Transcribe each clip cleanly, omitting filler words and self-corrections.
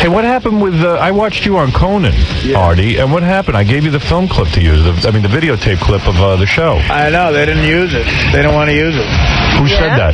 Hey, what happened with, I watched you on Conan, Artie, and what happened? I gave you the film clip to use, the videotape clip of the show. I know, they didn't use it. They don't want to use it. Who said that?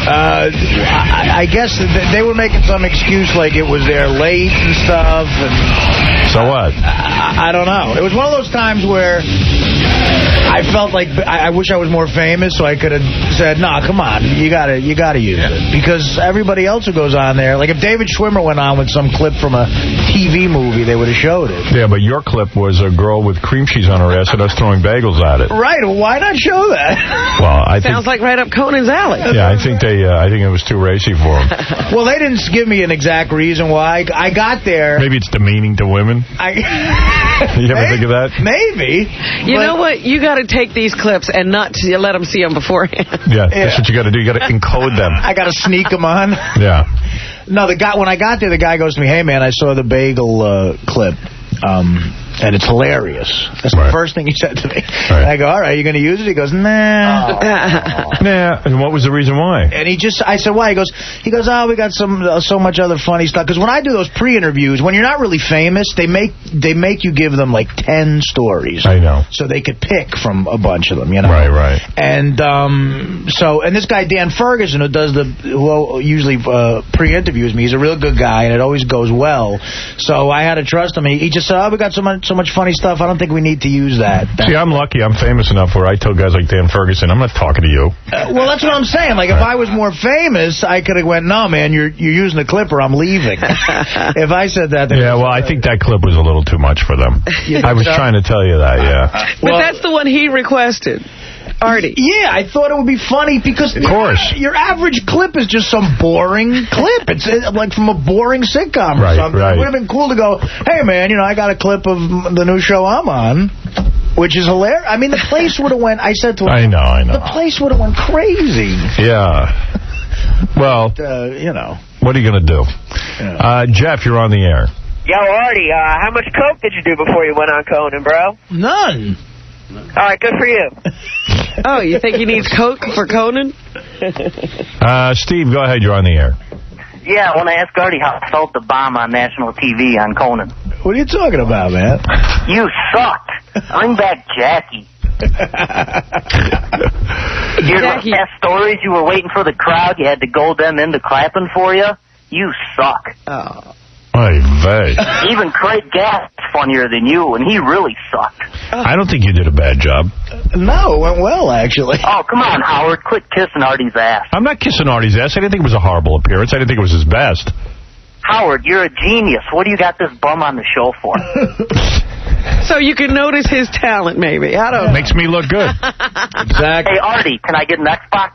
I guess they were making some excuse like it was there late and stuff. And so what? I don't know. It was one of those times where I felt like I wish I was more famous, so I could have said, "No, come on, you gotta use it," because everybody else who goes on there, like if David Schwimmer went on with some clip from a TV movie, they would have showed it. Yeah, but your clip was a girl with cream cheese on her ass and us throwing bagels at it. Right? Well, why not show that? Well, I think sounds like right up Conan's alley. Yeah, I think it was too racy for them. Well, they didn't give me an exact reason why. I got there. Maybe it's demeaning to women. You ever think of that? Maybe. You know what? You got to take these clips and not let them see them beforehand. Yeah, that's what you got to do. You got to encode them. I got to sneak them on. Yeah. No, when I got there, the guy goes to me, "Hey, man, I saw the bagel clip. And it's hilarious." That's the first thing he said to me. Right. I go, "All right, you going to use it?" He goes, "Nah." Nah. And what was the reason why? And I said, "Why?" He goes, "Oh, we got so much other funny stuff." Because when I do those pre-interviews, when you're not really famous, they make you give them like 10 stories. I know. So they could pick from a bunch of them, you know. Right. And and this guy Dan Ferguson, who usually pre-interviews me, he's a real good guy, and it always goes well. So I had to trust him. He just said, "Oh, we got so much funny stuff. I don't think we need to use that." See, I'm lucky. I'm famous enough where I tell guys like Dan Ferguson, "I'm not talking to you." Well, that's what I'm saying. Like, if I was more famous, I could have went, "No, man, you're using the clip or I'm leaving." If I said that... Yeah, well, I think that clip was a little too much for them. I was trying to tell you that, yeah. But that's the one he requested. Artie. Yeah, I thought it would be funny because... Of course. Your average clip is just some boring clip. It's like from a boring sitcom or something. Right. It would have been cool to go, "Hey, man, I got a clip of the new show I'm on," which is hilarious. I mean, the place would have went... I said to him... I know. The place would have went crazy. Yeah. Well, what are you going to do? Yeah. Jeff, you're on the air. Yo, Artie, how much coke did you do before you went on Conan, bro? None. All right, good for you. Oh, you think he needs coke for Conan? Steve, go ahead. You're on the air. Yeah, I want to ask Artie how I felt the bomb on national TV on Conan. What are you talking about, man? You sucked. Bring back Jackie. Your last stories, you were waiting for the crowd. You had to goad them into clapping for you. You suck. Oh. Even Craig Gass is funnier than you, and he really sucked. I don't think you did a bad job. No, it went well, actually. Oh, come on, Howard. Quit kissing Artie's ass. I'm not kissing Artie's ass. I didn't think it was a horrible appearance. I didn't think it was his best. Howard, you're a genius. What do you got this bum on the show for? So you can notice his talent, maybe. I don't know. Makes me look good. Exactly. Hey, Artie, can I get an Xbox?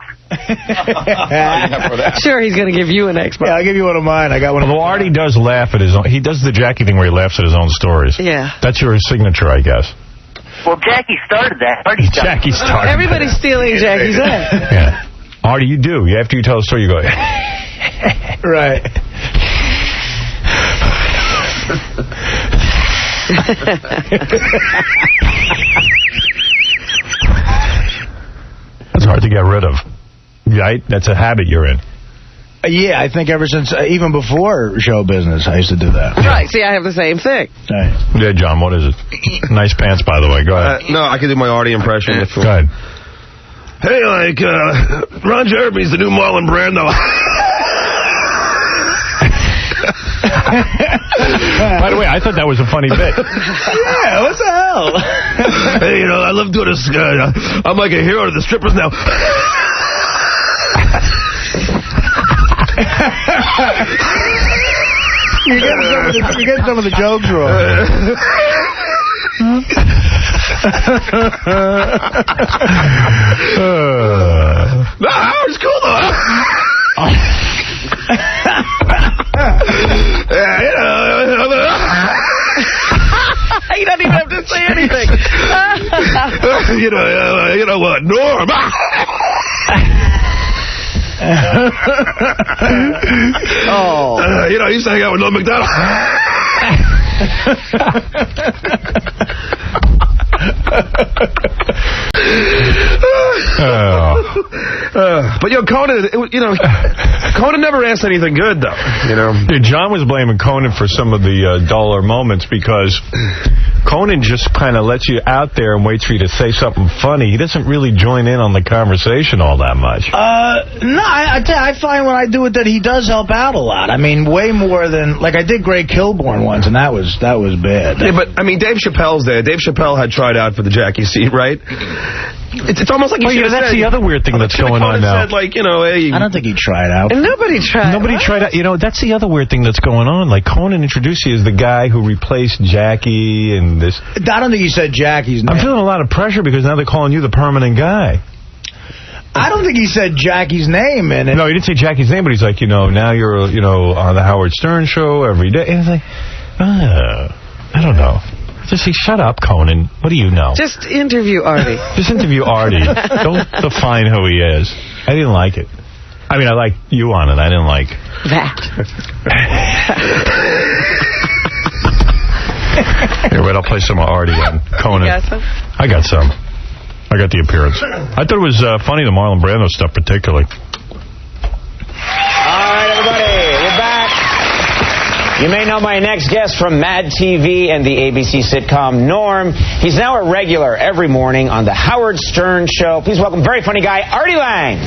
Sure, he's going to give you an Xbox. Yeah, I'll give you one of mine. I got one. Although Artie does laugh at his own... He does the Jackie thing where he laughs at his own stories. Yeah. That's your signature, I guess. Well, Jackie started that. Jackie started Everybody's stealing Jackie's ass. Yeah. Artie, you do. After you tell the story, you go... Right. That's hard to get rid of. Right? That's a habit you're in. Yeah, I think ever since, even before show business, I used to do that. Right, see, I have the same thing. Right. Yeah, John, what is it? Nice pants, by the way. Go ahead. No, I can do my Artie impression. Go ahead. Hey, Ron Jeremy's the new Marlon Brando. By the way, I thought that was a funny bit. Yeah, what the hell? Hey, I love doing this. I'm like a hero to the strippers now. You get some of the jokes wrong. No, Howard's cool, though. You don't even have to say anything. You know what, Norm. I used to hang out with Norm McDonald. But Conan, Conan never asked anything good though. Yeah, John was blaming Conan for some of the duller moments because Conan just kind of lets you out there and waits for you to say something funny. He doesn't really join in on the conversation all that much. No, I find when I do it that he does help out a lot. I mean, way more than, like, I did Greg Kilborn once, and that was bad. Yeah, but, I mean, Dave Chappelle's there. Dave Chappelle had tried out for the Jackie seat, right? It's almost like he that's the other weird thing that's going on now. Said, like, hey... I don't think he tried out. And nobody tried out. That's the other weird thing that's going on. Like, Conan introduced you as the guy who replaced Jackie and this... I don't think he said Jackie's name. I'm feeling a lot of pressure because now they're calling you the permanent guy. I don't think he said Jackie's name in it. No, he didn't say Jackie's name, but he's like, now you're, on the Howard Stern show every day. And it's like, I don't know. Just say, shut up, Conan. What do you know? Just interview Artie. Just interview Artie. Don't define who he is. I didn't like it. I mean, I liked you on it. I didn't like... That. Here, wait, I'll play some of Artie on Conan. You got some? I got some. I got the appearance. I thought it was funny, the Marlon Brando stuff particularly. All right, everybody, we're back. You may know my next guest from Mad TV and the ABC sitcom Norm. He's now a regular every morning on the Howard Stern Show. Please welcome very funny guy, Artie Lange.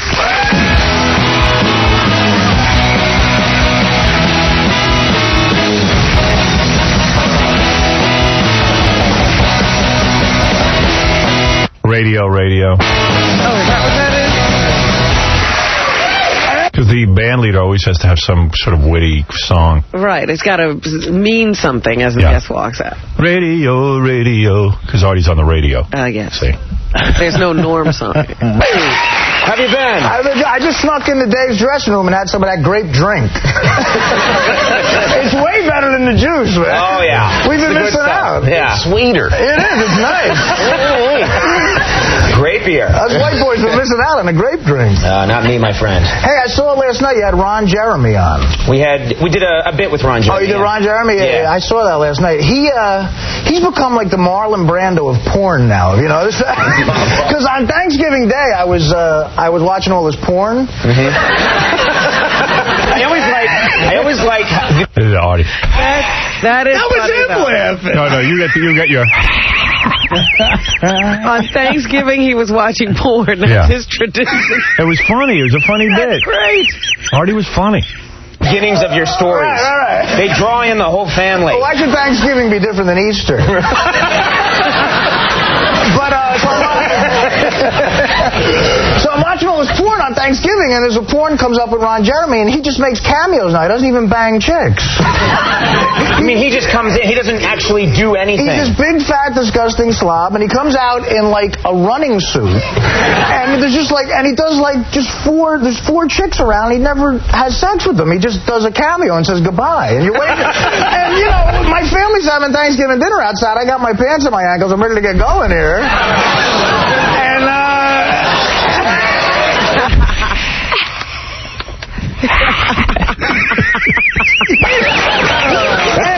Radio. Oh, is that what that is? Because the band leader always has to have some sort of witty song. Right. It's got to mean something as the guest walks out. Radio. Because Artie's on the radio. Yes. See? There's no Norm song. Hey, how have you been? I just snuck into Dave's dressing room and had some of that grape drink. It's way better than the juice, man. Oh, yeah. We've been missing out. Yeah. It's sweeter. It is. It's nice. Grape beer. Us white boys been missing out on a grape drink. Not me, my friend. Hey, I saw last night you had Ron Jeremy on. We did a bit with Ron Jeremy. Oh, you did Ron Jeremy? Yeah. I saw that last night. He's become like the Marlon Brando of porn now. You know, because on Thanksgiving Day I was watching all this porn. Mm-hmm. I always like. This is Artie. That was him laughing. No, you got your. On Thanksgiving, he was watching porn. That's his tradition. It was funny. It was a funny bit. Great. Artie was funny. Beginnings of your stories. All right. They draw in the whole family. Why should Thanksgiving be different than Easter? So I'm watching all this porn on Thanksgiving, and there's a porn comes up with Ron Jeremy, and he just makes cameos now. He doesn't even bang chicks. I mean, he just comes in. He doesn't actually do anything. He's this big, fat, disgusting slob, and he comes out in, like, a running suit. And there's just, like, and he does, like, there's four chicks around. He never has sex with them. He just does a cameo and says goodbye. And you wait. And, my family's having Thanksgiving dinner outside. I got my pants at my ankles. I'm ready to get going here. And,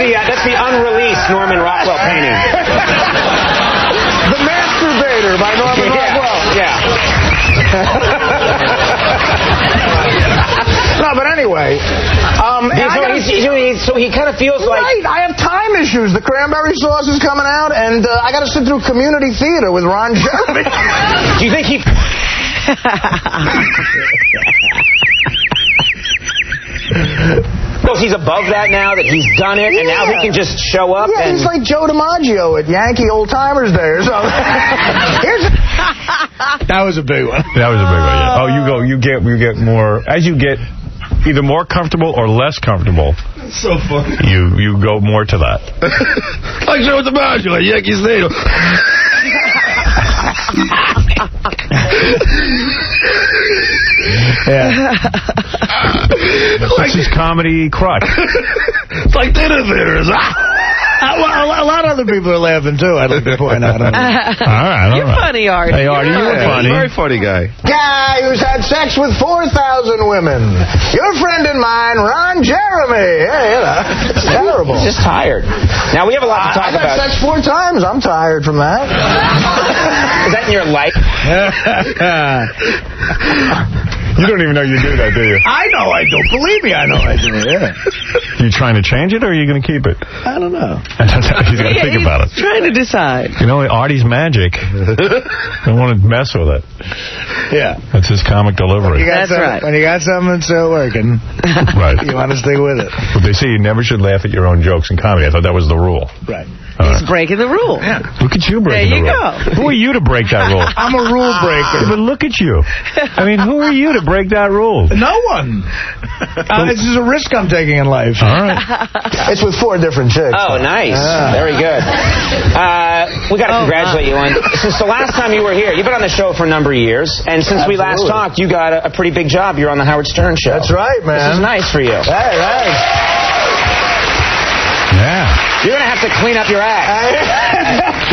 That's the unreleased Norman Rockwell painting. The Masturbator by Norman Rockwell. Yeah. No, but anyway. So he kind of feels like... Right, I have time issues. The cranberry sauce is coming out, and I got to sit through community theater with Ron Jeremy. Do you think he... Well, he's above that now, that he's done it, and now he can just show up. Yeah, he's like Joe DiMaggio at Yankee Old Timers Day or something. That was a big one. That was a big one, yeah. Oh, you get more, as you get either more comfortable or less comfortable. That's so funny. You go more to that. Like Joe DiMaggio at Yankee Stadium. Yeah. That's his comedy crutch. It's like dinner theaters. A lot of other people are laughing, too, I'd like to point out. All right. You're funny, Artie. Hey, Artie, you were funny. Very funny guy. Guy who's had sex with 4,000 women. Your friend and mine, Ron Jeremy. Hey, it's terrible. just tired. Now, we have a lot to talk about. I've had sex 4 times. I'm tired from that. Is that in your life? You don't even know you do that, do you? I know I do. Believe me, I know I do, yeah. You trying to change it, or are you going to keep it? I don't know. He's got to think about it. Trying to decide. You know, Artie's magic. Don't want to mess with it. Yeah. That's his comic delivery. That's right. When you got something that's working, Right. you want to stay with it. But they say you never should laugh at your own jokes in comedy. I thought that was the rule. Right. He's breaking the rule. Yeah. Look at you breaking the rule. There you go. Who are you to break that rule? I'm a rule breaker. Yeah, but look at you. I mean, who are you to break that rule? No one. This is a risk I'm taking in life. All right. It's with 4 different chicks. Oh, nice. Very good. We got to congratulate you on, since the last time you were here, you've been on the show for a number of years, and since we last talked, you got a pretty big job. You're on the Howard Stern show. That's right, man. This is nice for you. Hey. Yeah. You're going to have to clean up your act.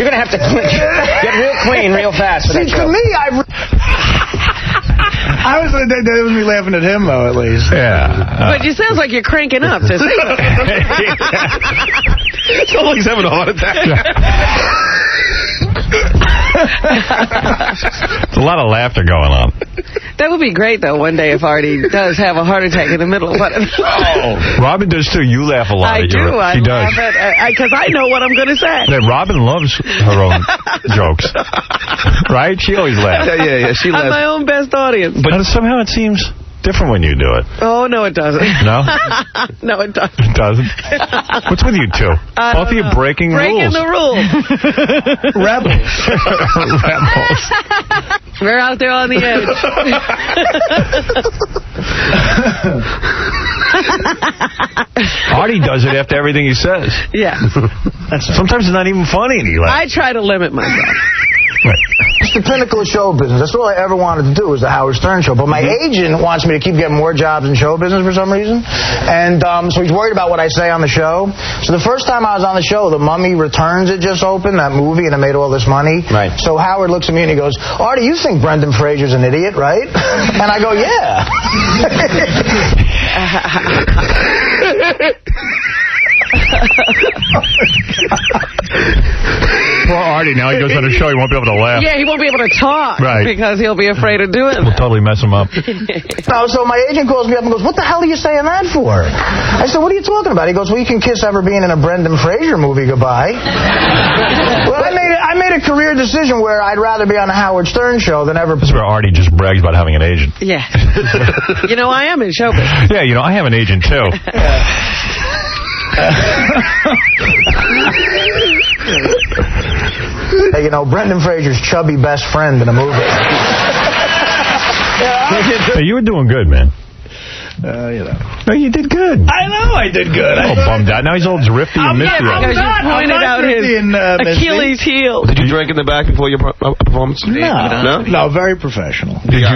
You're going to have to get real clean real fast for that show. To me, that was me laughing at him, though, at least. Yeah. But it sounds like you're cranking up to say that. It's almost like he's having a heart attack. There's a lot of laughter going on. That would be great, though, one day if Artie does have a heart attack in the middle of one of those. Robin does, too. You laugh a lot. I do. She does. Because I know what I'm going to say. Yeah, Robin loves her own jokes. Right? She always laughs. Yeah. She I'm laughs. my own best audience. But somehow it seems different when you do it. Oh, no, it doesn't. No? No, it doesn't. It doesn't? What's with you two? Both of you breaking rules. The rules. Rebels. Rebels. We're out there on the edge. Artie does it after everything he says. Yeah. Sometimes it's not even funny and he laughs. I try to limit myself. Right. It's the pinnacle of show business. That's all I ever wanted to do was the Howard Stern show. But my agent wants me to keep getting more jobs in show business for some reason. And so he's worried about what I say on the show. So the first time I was on the show, The Mummy Returns had just opened, that movie, and it made all this money. Right. So Howard looks at me and he goes, Artie, you think Brendan Fraser's an idiot, right? And I go, yeah. Poor Artie, now he goes on a show, he won't be able to laugh. Yeah, he won't be able to talk. Right. Because he'll be afraid of doing We'll that. totally mess him up. No, so my agent calls me up and goes, what the hell are you saying that for? I said, what are you talking about? He goes, well, you can kiss ever being in a Brendan Fraser movie goodbye. Well, I made a career decision where I'd rather be on a Howard Stern show than ever. This is where Artie just brags about having an agent. Yeah. You know, I am in show business. Yeah, you know, I have an agent, too. Hey, you know, Brendan Fraser's chubby best friend in a movie. Hey, you were doing good, man. You know. No, you did good. I know I did good. Oh, bummed out. Now he's all drifty and misty. Because you pointed out his Achilles heel. Did you drink in the back before your performance? No, very professional. Did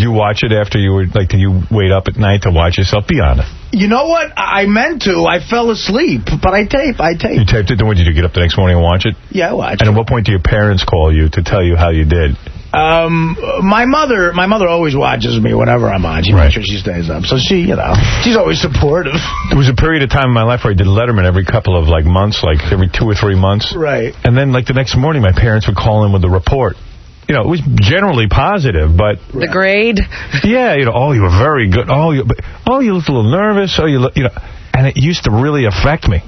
you watch it after you were, like, did you wait up at night to watch yourself? Be honest. You know what? I meant to. I fell asleep, but I taped. You taped it, then what did you get up the next morning and watch it? Yeah, I watched And it. at what point do your parents call you to tell you how you did? My mother always watches me whenever I'm on. She makes sure she stays up. So she, you know, she's always supportive. There was a period of time in my life where I did Letterman every couple of, like, months, like every 2 or 3 months. Right. And then, like, the next morning, my parents would call in with a report. You know, it was generally positive, but... The grade? Yeah, you know, oh, you were very good. Oh, you looked a little nervous. Oh, you know, and it used to really affect me.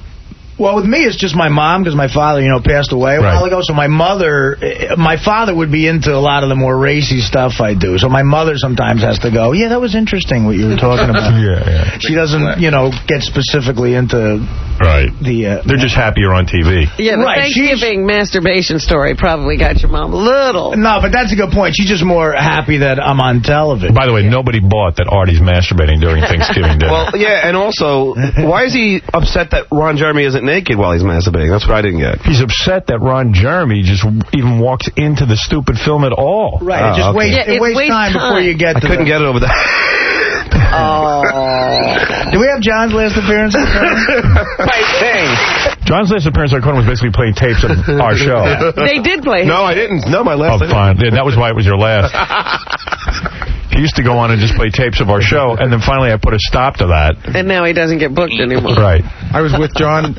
Well, with me, it's just my mom, because my father, you know, passed away a while ago. So my father would be into a lot of the more racy stuff I do. So my mother sometimes has to go, yeah, that was interesting what you were talking about. Yeah. She doesn't, you know, get specifically into They're just happier on TV. Yeah, the Thanksgiving masturbation story probably got your mom a little. No, but that's a good point. She's just more happy that I'm on television. By the way, nobody bought that Artie's masturbating during Thanksgiving dinner. Well, yeah, and also, why is he upset that Ron Jeremy isn't naked while he's masturbating? That's what I didn't get. He's upset that Ron Jeremy just even walks into the stupid film at all. Right, it just wastes time before you get to I couldn't get it over there. Do we have John's last appearance on Right thing. John's last appearance on Conan was basically playing tapes of our show. They did play. No, I didn't. No, my last. Oh, fine. Yeah, that was why it was your last. He used to go on and just play tapes of our show, and then finally I put a stop to that. And now he doesn't get booked anymore. Right. I was with John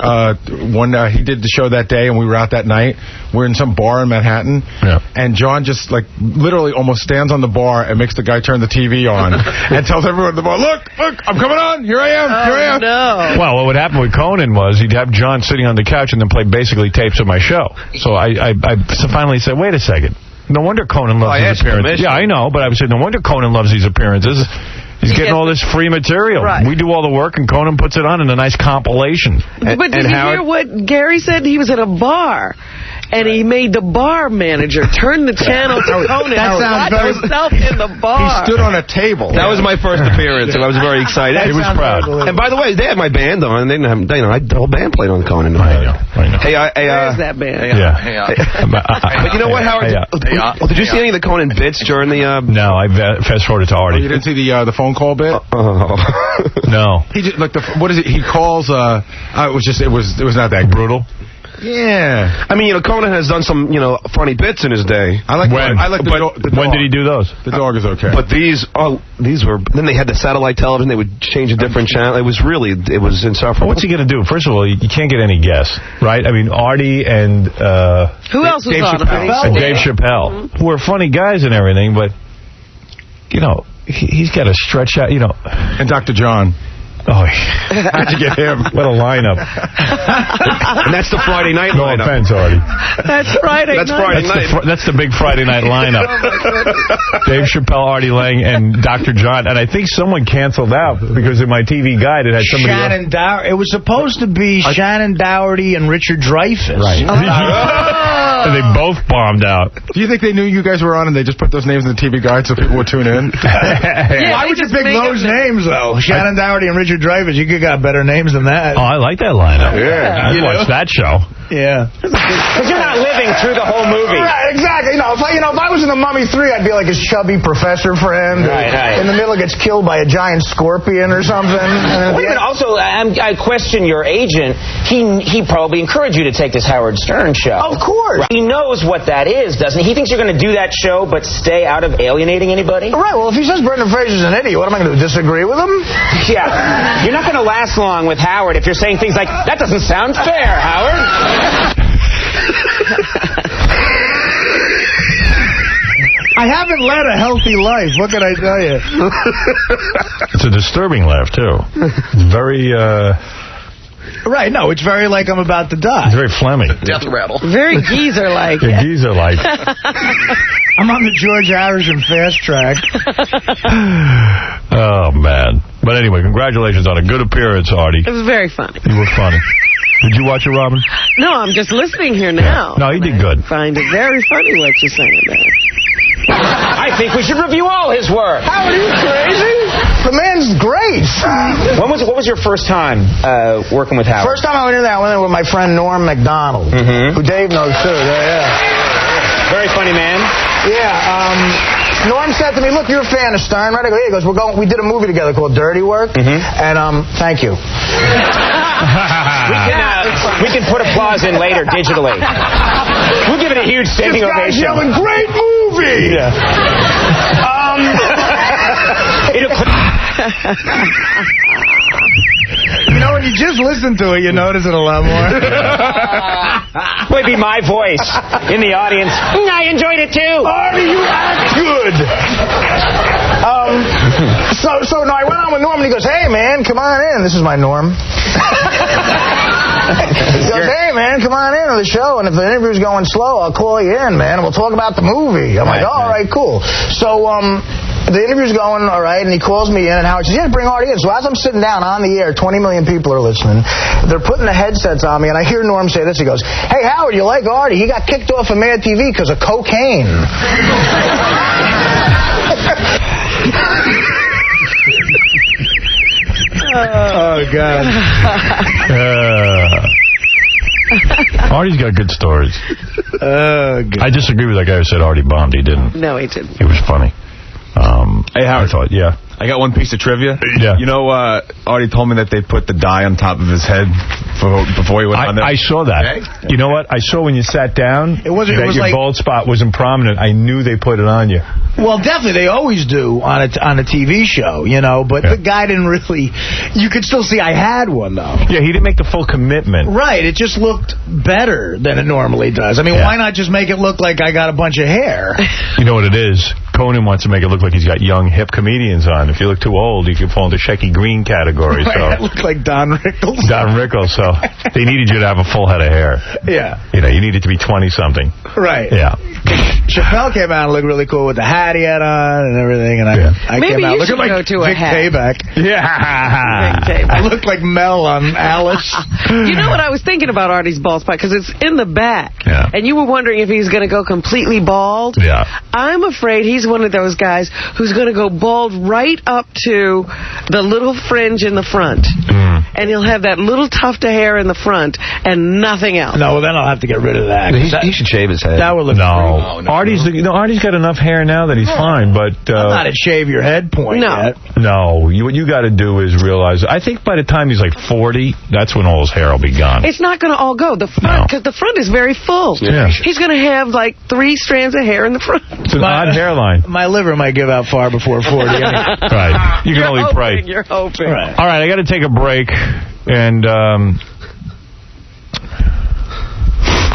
when he did the show that day, and we were out that night. We're in some bar in Manhattan, and John just, like, literally almost stands on the bar and makes the guy turn the TV on and tells everyone at the bar, look, I'm coming on. Here I am. No. Well, what would happen with Conan was he'd have John sitting on the couch and then play basically tapes of my show. So I finally said, wait a second. No wonder Conan loves his appearances. Yeah, I know, but I said, no wonder Conan loves these appearances. He's getting all this free material. Right. We do all the work, and Conan puts it on in a nice compilation. But did you hear what Gary said? He was at a bar, and he made the bar manager turn the channel to Conan. That sounds Watch yourself in the bar. He stood on a table. That was my first appearance, and I was very excited. He was proud. And by the way, they had my band on, and they didn't have, the whole band played on Conan. I know. Hey, Where's that band? But you know what, Howard? Did you see any of the Conan bits during the... No, I fast-forwarded to Artie. You didn't see the phone call bit? No. He just, like, what is it? He calls, it was not that brutal. Yeah. I mean, Conan has done some, funny bits in his day. I like the dog. When did he do those? The dog is okay. But these were... Then they had the satellite television. They would change a different channel. It was insufferable. Well, what's he going to do? First of all, you can't get any guests, right? I mean, Artie and... Who else was on? Dave Chappelle. Who are funny guys and everything, but, he's got to stretch out, And Dr. John. Oh, how'd you get him? What a lineup. And that's the Friday night lineup. No offense, Artie. That's Friday night. That's the big Friday night lineup. Dave Chappelle, Artie Lange, and Dr. John. And I think someone canceled out because in my TV guide it had somebody... Shannon Doherty. It was supposed to be Shannon Doherty and Richard Dreyfuss. Right. And they both bombed out. Do you think they knew you guys were on and they just put those names in the TV guide so people would tune in? Why would you pick those names, though? Shannon Doherty and Richard Dreyfuss. You could got better names than that. Oh, I like that lineup. Yeah. I'd watch that show. Yeah. Because you're not living through the whole movie. Right, exactly. If I was in The Mummy 3, I'd be like his chubby professor friend. Right. In the middle, gets killed by a giant scorpion or something. Wait a minute. Also, I question your agent. He probably encouraged you to take this Howard Stern show. Of course. He knows what that is, doesn't he? He thinks you're going to do that show but stay out of alienating anybody? Right. Well, if he says Brendan Fraser's an idiot, what am I going to do? Disagree with him? Yeah. You're not going to last long with Howard if you're saying things like, that doesn't sound fair, Howard. I haven't led a healthy life. What can I tell you? It's a disturbing laugh, too. Very, Right, no, it's very like I'm about to die. It's very Fleming. Death rattle. Very geezer-like. Yeah, geezer-like. I'm on the George Harrison fast track. Oh, man. But anyway, congratulations on a good appearance, Artie. It was very funny. You were funny. Did you watch it, Robin? No, I'm just listening here now. No, you did good. I find it very funny what you're saying there. I think we should review all his work. Howard, are you crazy? The man's great. What was your first time working with Howard? First time I went in there, I went in with my friend Norm Macdonald, who Dave knows too. Yeah. Very funny man. Yeah. Norm said to me, "Look, you're a fan of Stern, right?" I go, "Yeah." He goes, "We did a movie together called Dirty Work, and thank you." We can put applause in later digitally. We'll give it a huge standing ovation. This guy's yelling, "Great movie!" Yeah. When you just listen to it, you notice it a lot more. Would be my voice in the audience. I enjoyed it too. Artie, you act good. So I went on with Norm, and he goes, "Hey, man, come on in." This is my Norm. He goes, "Hey, man, come on in to the show, and if the interview's going slow, I'll call you in, man, and we'll talk about the movie." I'm like, all right, cool. So, the interview's going all right, and he calls me in, and Howard says, "Yeah, bring Artie in." So as I'm sitting down on the air, 20 million people are listening. They're putting the headsets on me, and I hear Norm say this. He goes, "Hey, Howard, you like Artie? He got kicked off of Mad TV because of cocaine." Oh, God. Artie's got good stories. God. I disagree with that guy who said Artie bombed. He didn't. No, he didn't. He was funny. Hey, Howard. I thought, I got one piece of trivia. Yeah. You know, Artie told me that they put the dye on top of his head before he went on there? I saw that. Okay. You know what? I saw when you sat down it was your like, bald spot wasn't prominent. I knew they put it on you. Well, definitely. They always do on a TV show, you know, but the guy didn't really... You could still see I had one, though. Yeah, he didn't make the full commitment. Right. It just looked better than it normally does. I mean, why not just make it look like I got a bunch of hair? You know what it is? Conan wants to make it look like he's got young, hip comedians on. If you look too old, you can fall into Shecky Green category. So. I look like Don Rickles. Don Rickles, so they needed you to have a full head of hair. Yeah. You know, you needed to be 20-something. Right. Yeah. Chappelle came out and looked really cool with the hat he had on and everything, and I came out looking like Vic Payback. Yeah. I looked like Mel on Alice. You know what I was thinking about Artie's bald spot? Because it's in the back. Yeah. And you were wondering if he's going to go completely bald. Yeah. I'm afraid he's one of those guys who's going to go bald right up to the little fringe in the front. And he'll have that little tuft of hair in the front and nothing else. No, well, then I'll have to get rid of that. He should shave his head. That would look Artie's got enough hair now that he's fine, but... I'm not at shave your head point yet. No, what you got to do is realize... I think by the time he's like 40, that's when all his hair will be gone. It's not going to all go. The front, because the front is very full. Yeah. He's going to have like 3 strands of hair in the front. It's an odd hairline. My liver might give out far before 40. Right. You can only pray. You're hoping. Right. All right, I got to take a break. And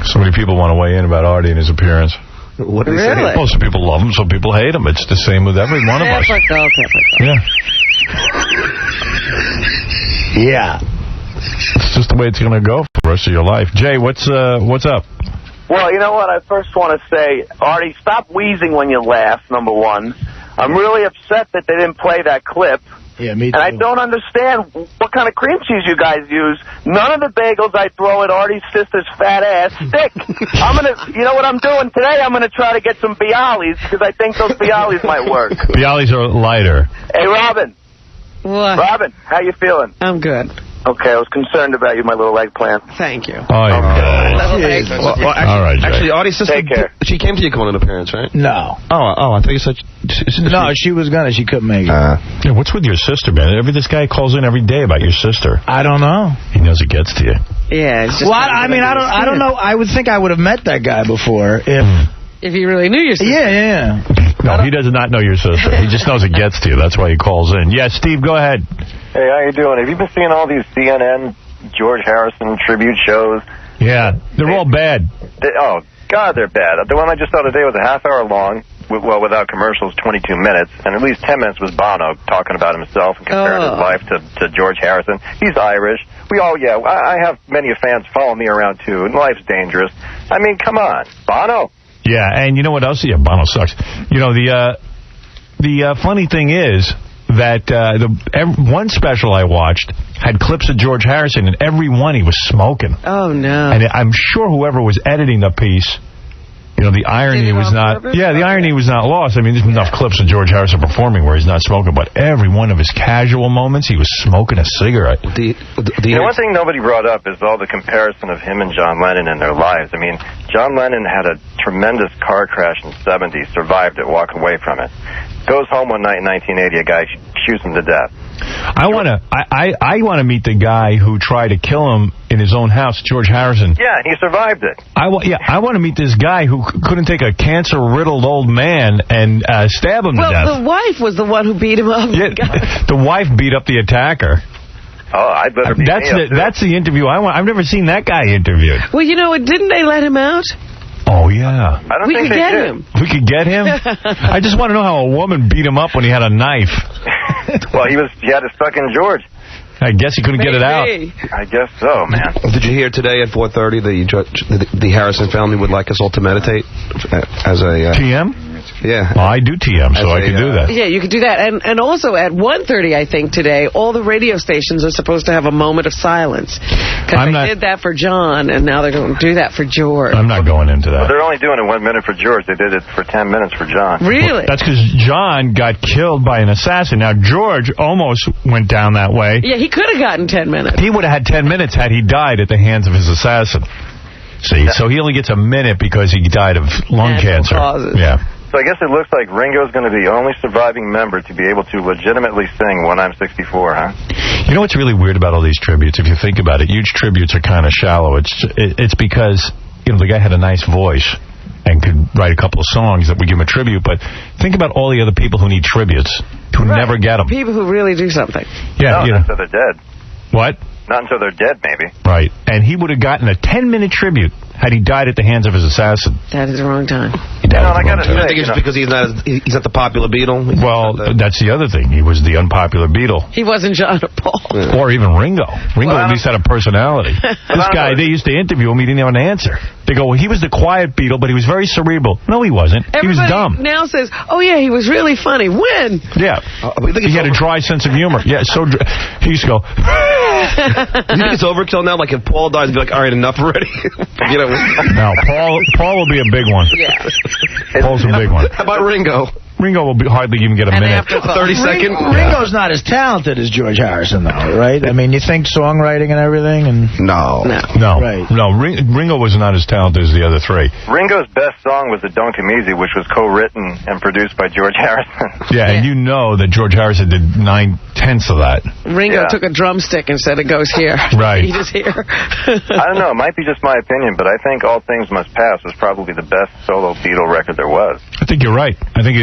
so many people want to weigh in about Artie and his appearance. What did he say? Well, some people love him, some people hate him. It's the same with every one of us. Yeah. Yeah. It's just the way it's going to go for the rest of your life. Jay, what's up? Well, you know what? I first want to say, Artie, stop wheezing when you laugh, number one. I'm really upset that they didn't play that clip. Yeah, me too. And I don't understand what kind of cream cheese you guys use. None of the bagels I throw at Artie's sister's fat ass stick. You know what I'm doing today? I'm going to try to get some Bialys because I think those Bialys might work. Bialys are lighter. Hey, Robin. What? Robin, how you feeling? I'm good. Okay, I was concerned about you, my little eggplant. Thank you. Oh, okay. Well, All right, Jay. actually, Artie's sister, Take care. She came to your Conan appearance, right? No. Oh, I thought you said... No, she was gonna. She couldn't make it. Yeah, what's with your sister, man? This guy calls in every day about your sister. I don't know. He knows it gets to you. Yeah. It's just I don't know. I would think I would have met that guy before if he really knew your sister. Yeah. No, he does not know your sister. He just knows it gets to you. That's why he calls in. Yeah, Steve, go ahead. Hey, how you doing? Have you been seeing all these CNN George Harrison tribute shows? Yeah, they're all bad. Oh, God, they're bad. The one I just saw today was a half hour long, without commercials, 22 minutes, and at least 10 minutes was Bono talking about himself and comparing his life to George Harrison. He's Irish. I have many fans follow me around, too, and life's dangerous. I mean, come on. Bono. Yeah, and you know what else? Yeah, Bono sucks. You know, the funny thing is that one special I watched had clips of George Harrison, and every one he was smoking. Oh, no. And I'm sure whoever was editing the piece, you know, the irony was not... Purpose? Yeah, the irony was not lost. I mean, there's enough clips of George Harrison performing where he's not smoking, but every one of his casual moments, he was smoking a cigarette. One thing nobody brought up is all the comparison of him and John Lennon in their lives. I mean, John Lennon had a tremendous car crash in the 70s, survived it, walked away from it. Goes home one night in 1980, a guy shoots him to death. I want to meet the guy who tried to kill him in his own house, George Harrison. Yeah, he survived it. I want to meet this guy who couldn't take a cancer-riddled old man and stab him to death. Well, the wife was the one who beat him up. Yeah, the wife beat up the attacker. Oh, I'd better beat me up, that's the interview I want. I've never seen that guy interviewed. Well, you know what? Didn't they let him out? Oh, yeah. I don't think we could get him. We could get him? I just want to know how a woman beat him up when he had a knife. Well, he had it stuck in George. I guess he couldn't get it out. I guess so, man. Did you hear today at 4:30 the Harrison family would like us all to meditate as a... TM? Yeah. Well, I do TM, so I can do that. Yeah, you could do that. And also at 1:30, I think, today, all the radio stations are supposed to have a moment of silence. Because they did that for John, and now they're going to do that for George. I'm not going into that. Well, they're only doing it 1 minute for George. They did it for 10 minutes for John. Really? Well, that's because John got killed by an assassin. Now, George almost went down that way. Yeah, he could have gotten 10 minutes. He would have had 10 minutes had he died at the hands of his assassin. See, so he only gets a minute because he died of lung cancer. Causes. Yeah. So so I guess it looks like Ringo's going to be the only surviving member to be able to legitimately sing When I'm 64, huh? You know what's really weird about all these tributes? If you think about it, huge tributes are kind of shallow. It's because, the guy had a nice voice and could write a couple of songs that would give him a tribute, but think about all the other people who need tributes, who never get them. People who really do something. Yeah, not until they're dead. What? Not until they're dead, maybe. Right. And he would have gotten a 10-minute tribute had he died at the hands of his assassin. That is the wrong time. He died at the wrong time. I think it's because he's not the popular Beatle. Well, that's the other thing. He was the unpopular Beatle. He wasn't John or Paul. Or even Ringo. Ringo at least had a personality. This guy, they used to interview him, he didn't have an answer. They go, well, he was the quiet Beatle, but he was very cerebral. No, he wasn't. He was dumb. Now says, oh, yeah, he was really funny. When? Yeah. He had a dry sense of humor. Yeah, he used to go... Do you think it's overkill now? Like, if Paul dies, be like, all right, enough already? No, Paul will be a big one. Yeah. Paul's a big one. How about Ringo? Ringo will hardly even get a minute. 30-second. Ringo's not as talented as George Harrison, though, right? I mean, you think songwriting and everything? No. Right. No, Ringo was not as talented as the other three. Ringo's best song was the Don't Come Easy, which was co-written and produced by George Harrison. Yeah, and you know that George Harrison did 9/10 of that. Ringo took a drumstick and said it goes here. Right. He just here. I don't know. It might be just my opinion, but I think All Things Must Pass was probably the best solo Beatle record there was. I think you're right. I think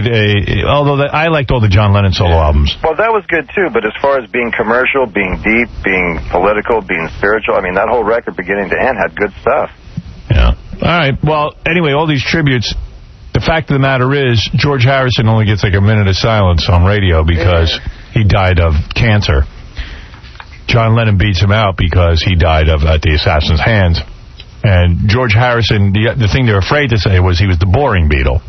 although I liked all the John Lennon solo albums. Well, that was good, too, but as far as being commercial, being deep, being political, being spiritual, I mean, that whole record, beginning to end, had good stuff. Yeah. All right. Well, anyway, all these tributes, the fact of the matter is, George Harrison only gets like a minute of silence on radio because he died of cancer. John Lennon beats him out because he died at the assassin's hands. And George Harrison, the thing they're afraid to say was he was the boring Beatle.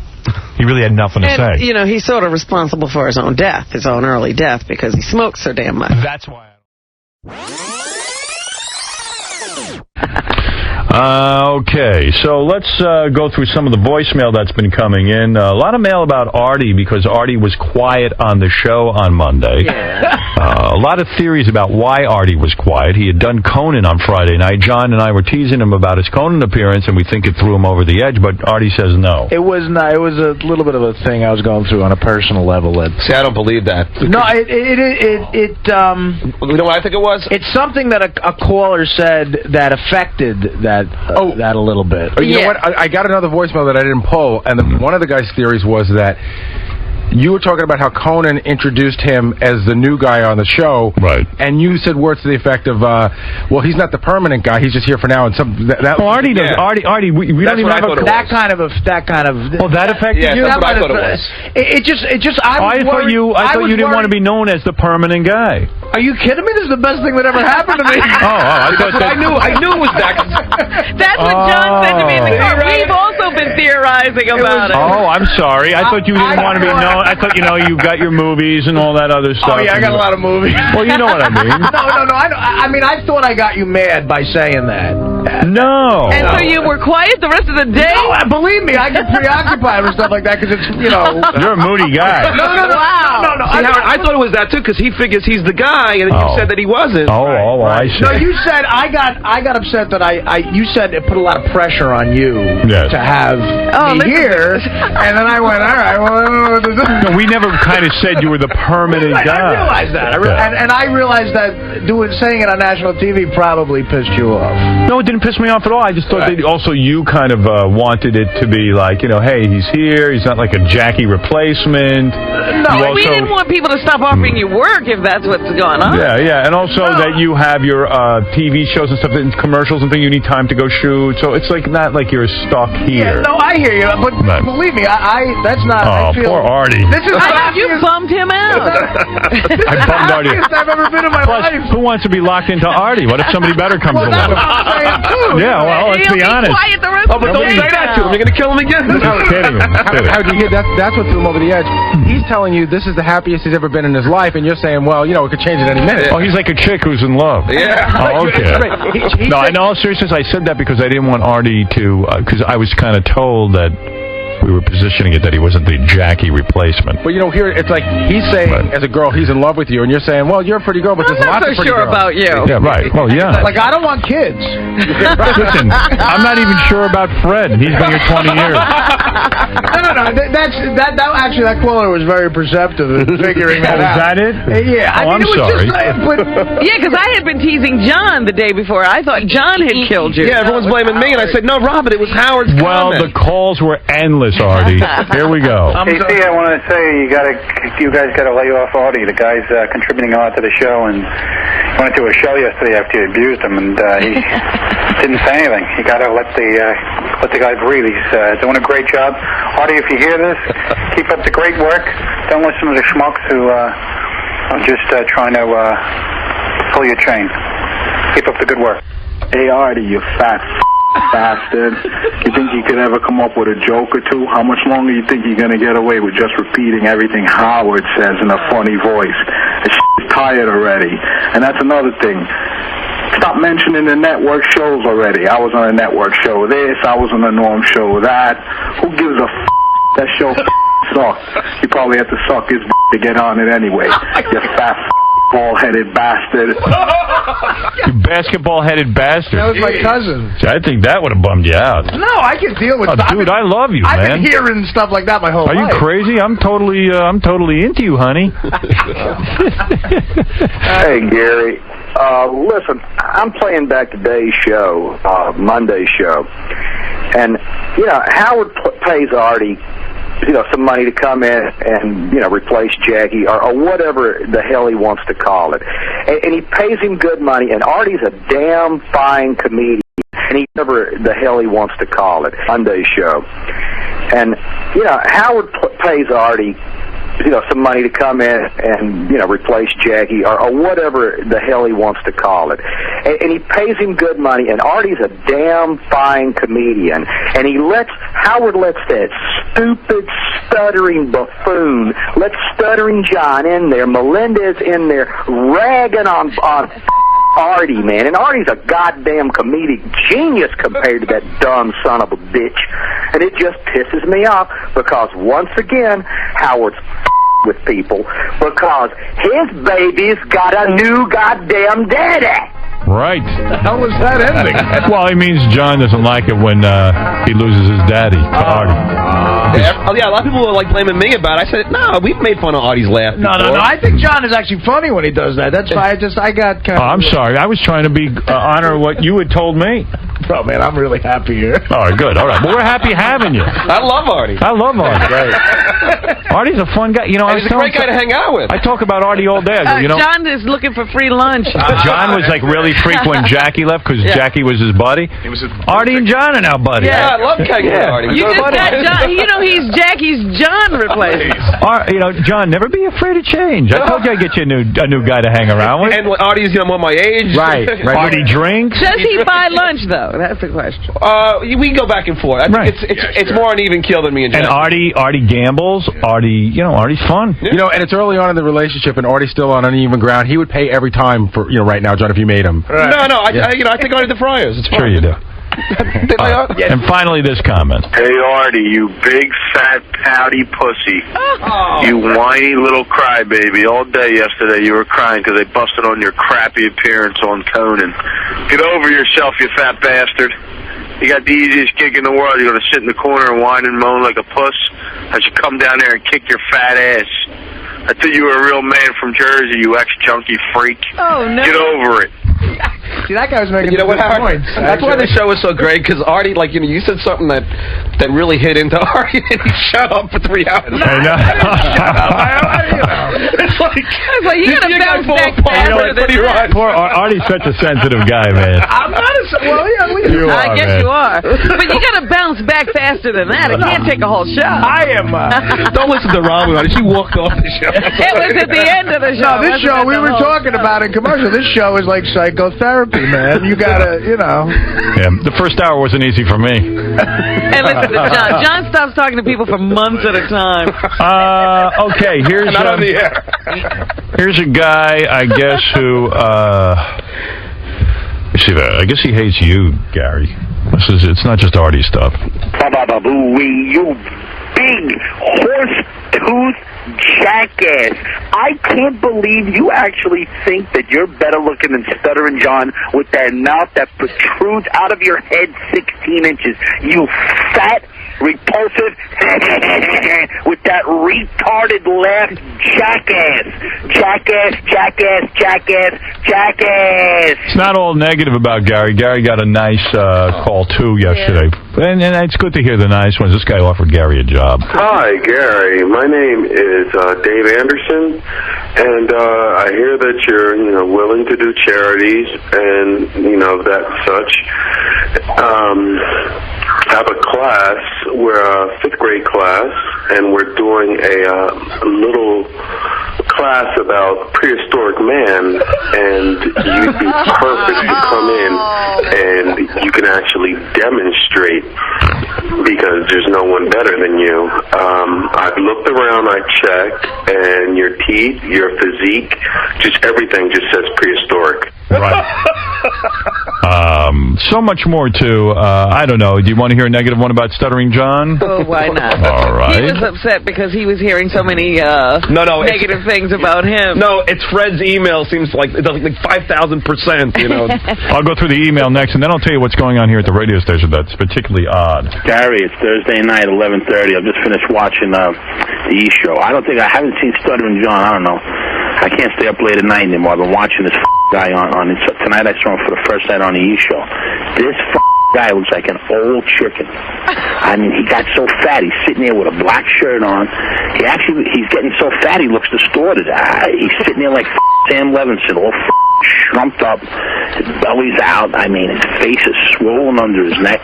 He really had nothing to say. He's sort of responsible for his own death, his own early death, because he smoked so damn much. That's why. Okay, so let's go through some of the voicemail that's been coming in. A lot of mail about Artie because Artie was quiet on the show on Monday. Yeah. A lot of theories about why Artie was quiet. He had done Conan on Friday night. John and I were teasing him about his Conan appearance, and we think it threw him over the edge, but Artie says no. It was not. It was a little bit of a thing I was going through on a personal level. See, I don't believe that. No, you know what I think it was? It's something that a caller said that affected that a little bit. You know what? I got another voicemail that I didn't pull, and one of the guy's theories was that you were talking about how Conan introduced him as the new guy on the show, right? And you said words to the effect of, "Well, he's not the permanent guy; he's just here for now." And Artie does. Artie, we don't even have that kind of. Oh, that affected you? That's what I thought it was. It just. I thought you didn't want to be known as the permanent guy. Are you kidding me? This is the best thing that ever happened to me. I thought that. I knew it was that. That's what John said to me in the car. We've also been theorizing about it. Oh, I'm sorry. I thought you didn't want to be known. I thought, you got your movies and all that other stuff. Oh, yeah, I got a lot of movies. Well, you know what I mean. No. I mean, I thought I got you mad by saying that. No. And so you were quiet the rest of the day? No, believe me, I get preoccupied with stuff like that because it's, You're a moody guy. No. Wow. No. See, Howard, I thought it was that, too, because he figures he's the guy, and you said that he wasn't. I see. No, you said, I got upset that you said it put a lot of pressure on you to have me here, and then I went, all right, well, no, we never kind of said you were the permanent guy. I realized that. And I realized that saying it on national TV probably pissed you off. No, it didn't piss me off at all. I just thought that also you kind of wanted it to be like, hey, he's here. He's not like a Jackie replacement. No, we didn't want people to stop offering you work if that's what's going on. Yeah. And also that you have your TV shows and stuff, and commercials and things you need time to go shoot. So it's like not like you're stuck here. Yeah, no, I hear you. But believe me, that's not... Oh, poor Artie. This is you bummed him out. I bummed Artie. I've ever been in my life. Who wants to be locked into Artie? What if somebody better comes along? That's what I'm saying, too. Yeah, well, let's be honest. Quiet the rest but don't say that to him. You're going to kill him again. I'm kidding. How'd you hear that's what threw him over the edge. He's telling you this is the happiest he's ever been in his life, and you're saying, well, it could change at any minute. Oh, he's like a chick who's in love. Yeah. Oh, okay. No, in all seriousness, I said that because I didn't want Artie to, because I was kind of told that we were positioning it that he wasn't the Jackie replacement. But, you know, here, it's like he's saying, as a girl, he's in love with you, and you're saying, well, you're a pretty girl, but there's lots of pretty girls. I'm not so sure about you. Yeah, right. Well, yeah. Like, I don't want kids. Listen, I'm not even sure about Fred. He's been here 20 years. No. Actually, that caller was very perceptive in figuring that out. Is that it? Yeah. Oh, I'm sorry. Yeah, because I had been teasing John the day before. I thought John had killed you. Yeah, everyone's blaming me, and I said, no, Robin, it was Howard's Well, comment. the calls were endless, Artie. Here we go. Hey, see, I want to say you guys got to lay off Artie. The guy's contributing a lot to the show, and he went to a show yesterday after you abused him, and he didn't say anything. You got to let the guy breathe. He's doing a great job. Artie, if you hear this, keep up the great work. Don't listen to the schmucks who are just trying to pull your chain. Keep up the good work. Hey, Artie, you fat bastard. You think you could ever come up with a joke or two? How much longer you think you're going to get away with just repeating everything Howard says in a funny voice? This is tired already. And that's another thing. Stop mentioning the network shows already. I was on a network show this. I was on a Norm show that. Who gives a f***? That show sucked. You probably have to suck his to get on it anyway. You fat ball-headed bastard. You basketball-headed bastard. That was my cousin. I think that would have bummed you out. No, I can deal with stuff. Dude, I love you, man. I've been hearing stuff like that my whole life. Are you crazy? I'm totally into you, honey. Hey, Gary. Listen, I'm playing back today's show, Monday's show, and, you know, Howard pays Artie, you know, some money to come in and, you know, replace Jackie or whatever the hell he wants to call it. And he pays him good money, and Artie's a damn fine comedian, and he whatever the hell he wants to call it, Monday's show. And, you know, Howard pays Artie, you know, some money to come in and, you know, replace Jackie or whatever the hell he wants to call it. And he pays him good money, and Artie's a damn fine comedian. And Howard lets that stupid, stuttering buffoon, let Stuttering John in there, Melendez in there, ragging on Artie, man. And Artie's a goddamn comedic genius compared to that dumb son of a bitch. And it just pisses me off because, once again, Howard's with people because his baby's got a new goddamn daddy. Right. How was that ending? Well, it means John doesn't like it when he loses his daddy to Artie. Yeah, a lot of people were like blaming me about it. I said, no, we've made fun of Artie's laugh before. No. I think John is actually funny when he does that. That's why I got kind of... I'm sorry. I was trying to be honor what you had told me. Oh, man, I'm really happy here. All right, good. All right. Well, we're happy having you. I love Artie. Right. Artie's a fun guy. You know, he's a great guy to hang out with. I talk about Artie all day. You know, John is looking for free lunch. John was like really freaked when Jackie left because Jackie was his buddy. Artie and John are now buddies. Yeah, I love hanging with Artie. You just got John. You know, he's Jackie's John replacement. You know, John, never be afraid of change. I told you I'd get you a new guy to hang around with. And Artie's, you know, more my age. Right. Artie drinks. Does he buy lunch, though? That's the question. We go back and forth. I think it's more an even kill than me and Jackie. And Artie gambles. Artie's fun. You know, and it's early on in the relationship, and Artie's still on uneven ground. He would pay every time for, you know, right now, John, if you made him. Right. No, I take Artie to Friars. It's fun. Sure you do. And finally, this comment. Hey, Artie, you big, fat, pouty pussy. You whiny little crybaby. All day yesterday you were crying because they busted on your crappy appearance on Conan. Get over yourself, you fat bastard. You got the easiest gig in the world. You're going to sit in the corner and whine and moan like a puss. I should come down there and kick your fat ass. I thought you were a real man from Jersey, you ex-junkie freak. Oh, no. Get over it. See, that guy was making good points. That's why the show was so great, because Artie, like, you know, you said something that really hit into Artie, and he shut up for 3 hours. I know. It's like you gotta bounce back faster than that. Poor Artie's such a sensitive guy, man. I'm not You are, I guess man. you are. But you gotta bounce back faster than that. It can't take a whole show. I am. Don't listen to Robin. She walked off the show. It was at the end of the show. No, this show, we were talking about in commercial. This show is like psychotherapy, man. You gotta, you know. Yeah, the first hour wasn't easy for me. And listen to John. John stops talking to people for months at a time. Okay, here's Not on the air. Here's a guy, I guess, who I guess he hates you, Gary. It's not just Artie stuff. Ba-ba-ba-boo-wee, you big horse-tooth jackass. I can't believe you actually think that you're better looking than Stuttering John with that mouth that protrudes out of your head 16 inches. You fat, repulsive, with that retarded laugh, jackass. Jackass, jackass, jackass, jackass. It's not all negative about Gary. Gary got a nice call, too, yesterday. Yeah. And it's good to hear the nice ones. This guy offered Gary a job. Hi, Gary. My name is Dave Anderson, and I hear that you're, willing to do charities and, that such. I have a class. We're a 5th grade class, and we're doing a little class about prehistoric man, and you'd be perfect to come in, and you can actually demonstrate because there's no one better than you. I've looked around, I checked, and your teeth, your physique, just everything just says prehistoric. Right. So much more, too. I don't know. Do you want to hear a negative one about Stuttering John? Oh, why not? All right. He was upset because he was hearing so many negative things about him. No, it's Fred's email. Seems like it does like 5,000%. I'll go through the email next, and then I'll tell you what's going on here at the radio station that's particularly odd. Gary, it's Thursday night, 11:30. I've just finished watching the E! Show. I haven't seen Stuttering John. I don't know. I can't stay up late at night anymore. I've been watching this guy on tonight. I saw him for the first night on the E! Show. This guy looks like an old chicken. I mean, he got so fat. He's sitting there with a black shirt on. He's getting so fat he looks distorted. He's sitting there like Sam Levinson, all shrumped up. His belly's out. I mean, his face is swollen under his neck.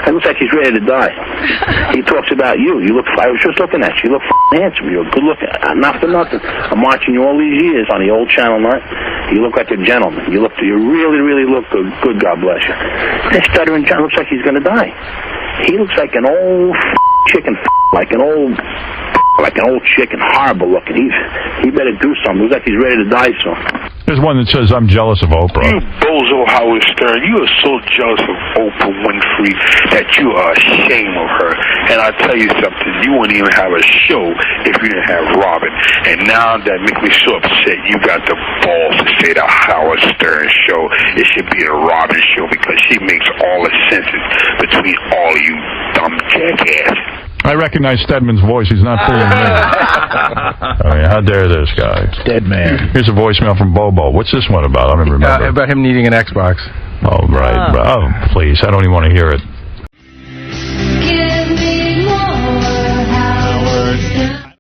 It looks like he's ready to die. He talks about you. I was just looking at you. You look handsome. You're good looking. Not for nothing. I'm watching you all these years on the old Channel 9. You look like a gentleman. You really, really look good. Good, God bless you. That Stuttering John looks like he's going to die. He looks like an old chicken, like an old chicken, horrible looking. He better do something. Looks like he's ready to die soon. There's one that says, I'm jealous of Oprah. You bozo Howard Stern, you are so jealous of Oprah Winfrey that you are ashamed of her. And I'll tell you something, you wouldn't even have a show if you didn't have Robin. And now that makes me so upset, you got the balls to say the Howard Stern show. It should be the Robin show because she makes all the senses between all you dumb jackass. I recognize Stedman's voice. He's not fooling me. I mean, how dare this guy? Dead man. Here's a voicemail from Bobo. What's this one about? I don't remember. About him needing an Xbox. Oh, right. Oh, please. I don't even want to hear it.